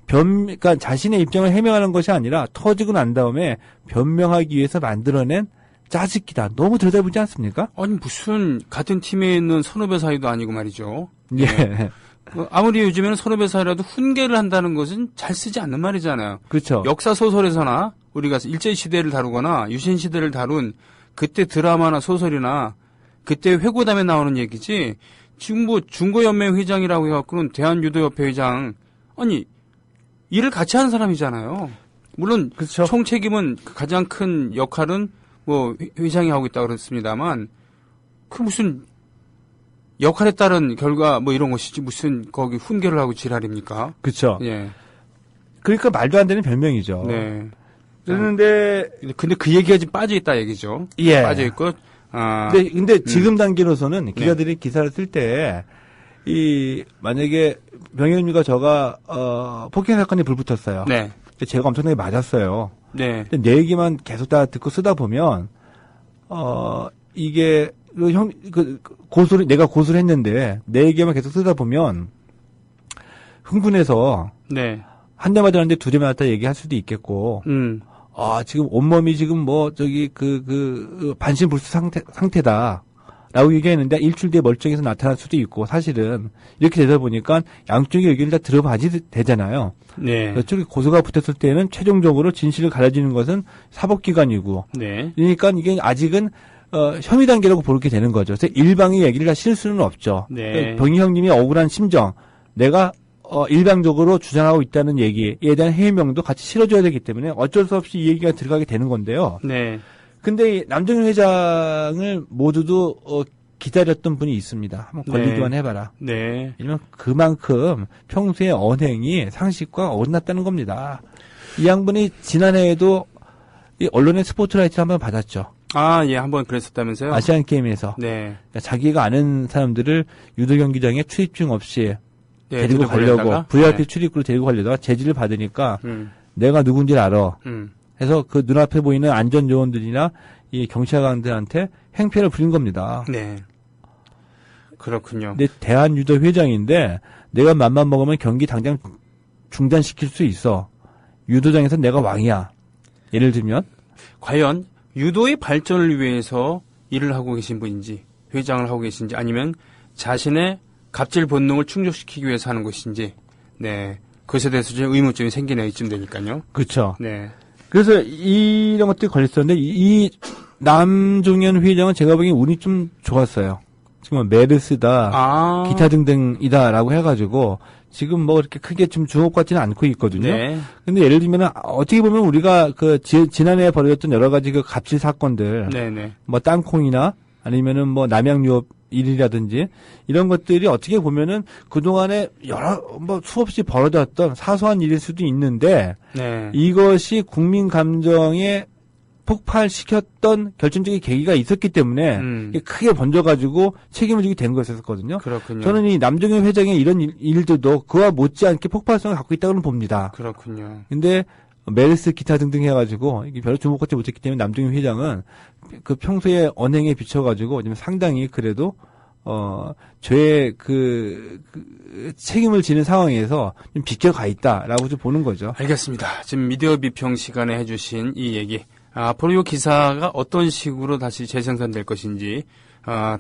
그러니까 자신의 입장을 해명하는 것이 아니라 터지고 난 다음에 변명하기 위해서 만들어낸 짜깁기다. 너무 들여다보지 않습니까? 아니, 무슨, 같은 팀에 있는 선후배 사이도 아니고 말이죠. 예. 아무리 요즘에는 선후배 사이라도 훈계를 한다는 것은 잘 쓰지 않는 말이잖아요. 그렇죠. 역사 소설에서나 우리가 일제시대를 다루거나 유신시대를 다룬 그때 드라마나 소설이나 그때 회고담에 나오는 얘기지, 지금 중고연맹 회장이라고 해갖고는 대한유도협회 회장, 아니, 일을 같이 하는 사람이잖아요. 물론, 그렇죠. 총책임은 가장 큰 역할은 회장이 하고 있다고 그랬습니다만, 무슨, 역할에 따른 결과 이런 것이지, 무슨, 거기 훈계를 하고 지랄입니까? 그렇죠. 예. 그러니까 말도 안 되는 변명이죠. 네. 그런데 근데 그 얘기가 지금 빠져있다 얘기죠. 예. 빠져있고, 근데 지금 단계로서는 기자들이 기사를 쓸 때, 만약에 명예훼손과 저가, 폭행 사건이 불붙었어요. 네. 제가 엄청나게 맞았어요. 네. 근데 내 얘기만 계속 다 듣고 쓰다 보면, 이게, 내가 고소를 했는데, 내 얘기만 계속 쓰다 보면, 흥분해서, 네. 한 대 맞았는데 두 대 맞았다 얘기할 수도 있겠고, 지금 온몸이 지금 반신불수 상태다. 라고 얘기했는데 일주일 뒤에 멀쩡해서 나타날 수도 있고 사실은 이렇게 되다 보니까 양쪽의 의견을 다 들어봐야 되잖아요. 네. 이쪽에 고소가 붙었을 때는 최종적으로 진실을 가려지는 것은 사법기관이고. 네. 그러니까 이게 아직은 혐의 단계라고 보게 되는 거죠. 그래서 일방의 얘기를 다 실을 수는 없죠. 네. 병희 형님이 억울한 심정, 내가 일방적으로 주장하고 있다는 얘기에 대한 해명도 같이 실어줘야 되기 때문에 어쩔 수 없이 이 얘기가 들어가게 되는 건데요. 네. 근데 남정현 회장을 모두도 기다렸던 분이 있습니다. 한번 걸리기만 네. 해봐라. 네. 왜냐면 그만큼 평소에 언행이 상식과 어긋났다는 겁니다. 이 양반이 지난해에도 이 언론의 스포트라이트를 한번 받았죠. 아, 예, 한번 그랬었다면서요? 아시안 게임에서. 네. 그러니까 자기가 아는 사람들을 유도 경기장에 출입증 없이 네, 데리고 가려고 VIP 네. 출입구로 데리고 가려다가 제지를 받으니까 내가 누군지를 알아. 해서 그 눈앞에 보이는 안전 요원들이나 이 경찰관들한테 행패를 부린 겁니다. 네. 그렇군요. 근데 대한유도 회장인데 내가 맘만 먹으면 경기 당장 중단시킬 수 있어. 유도장에서 내가 왕이야. 예를 들면 과연 유도의 발전을 위해서 일을 하고 계신 분인지 회장을 하고 계신지 아니면 자신의 갑질 본능을 충족시키기 위해서 하는 것인지 네 그것에 대해서 좀 의문점이 생기네요. 이쯤 되니까요. 그렇죠. 네. 그래서 이런 것들이 걸렸었는데 이 남종현 회장은 제가 보기엔 운이 좀 좋았어요. 지금 메르스다, 기타 등등이다라고 해가지고 지금 뭐 이렇게 크게 좀 주목 받지는 않고 있거든요. 네. 근데 예를 들면 어떻게 보면 우리가 그 지난해에 벌어졌던 여러 가지 그 갑질 사건들, 네네. 뭐 땅콩이나 아니면은 뭐 남양유업 일이라든지 이런 것들이 어떻게 보면은 그동안에 뭐 수없이 벌어졌던 사소한 일일 수도 있는데 네. 이것이 국민 감정에 폭발시켰던 결정적인 계기가 있었기 때문에 크게 번져가지고 책임을 지게 된 것이었거든요. 그렇군요. 저는 이 남정현 회장의 이런 일들도 그와 못지않게 폭발성을 갖고 있다고는 봅니다. 그렇군요. 근데 메르스 기타 등등 해가지고 이게 별로 주목받지 못했기 때문에 남정현 회장은 그 평소에 언행에 비춰가지고 상당히 그래도 저의 그 책임을 지는 상황에서 좀 비껴가 있다라고 좀 보는 거죠. 알겠습니다. 지금 미디어 비평 시간에 해주신 이 얘기. 앞으로 이 기사가 어떤 식으로 다시 재생산될 것인지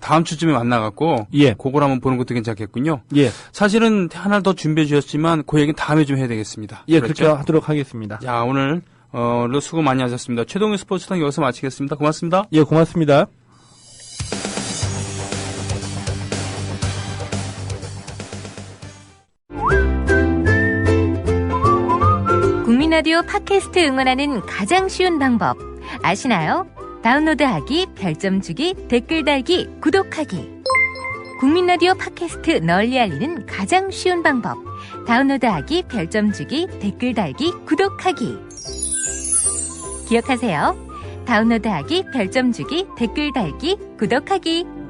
다음 주쯤에 만나갖고 예. 그걸 한번 보는 것도 괜찮겠군요. 예. 사실은 하나 더 준비해 주셨지만 그 얘기는 다음에 좀 해야 되겠습니다. 예, 그렇죠? 그렇게 하도록 하겠습니다. 자, 오늘 수고 많이 하셨습니다. 최동현 스포츠탕 여기서 마치겠습니다. 고맙습니다. 예, 고맙습니다. 국민라디오 팟캐스트 응원하는 가장 쉬운 방법 아시나요? 다운로드하기, 별점 주기, 댓글 달기, 구독하기. 국민라디오 팟캐스트 널리 알리는 가장 쉬운 방법 다운로드하기, 별점 주기, 댓글 달기, 구독하기. 기억하세요. 다운로드하기, 별점 주기, 댓글 달기, 구독하기.